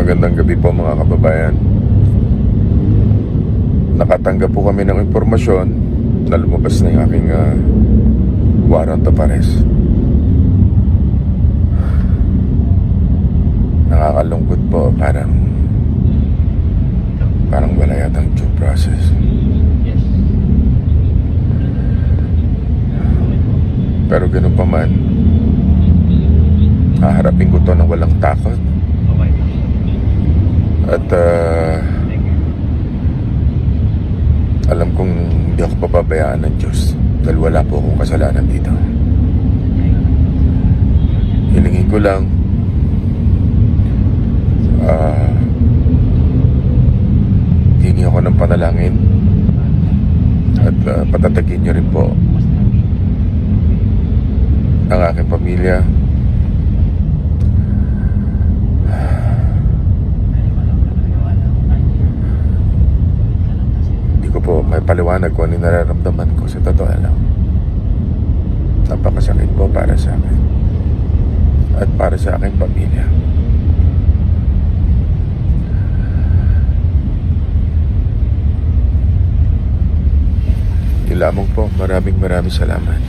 Magandang gabi po mga kababayan. Nakatanggap po kami ng impormasyon na lumabas na yung aking warrant of arrest. Nakakalungkot po, parang wala yatang due process. Pero ganun pa man, haharapin ko to ng walang takot. At alam kong hindi ako papabayaan ng Diyos dahil wala po akong kasalanan dito. Hilingin ko lang hingi ako ng panalangin at patatagin niyo rin po ang aking pamilya. Hindi ko po may paliwanag kung ano nararamdaman ko, sa totoo lang. Napakasakit po para sa akin at para sa aking pamilya. Yun lamang po. Maraming salamat.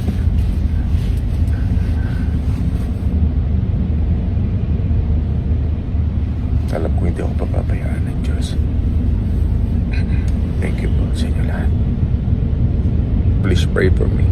Alam ko hindi ako papabayaan ng Diyos. Thank you po sa inyo lahat. Please pray for me.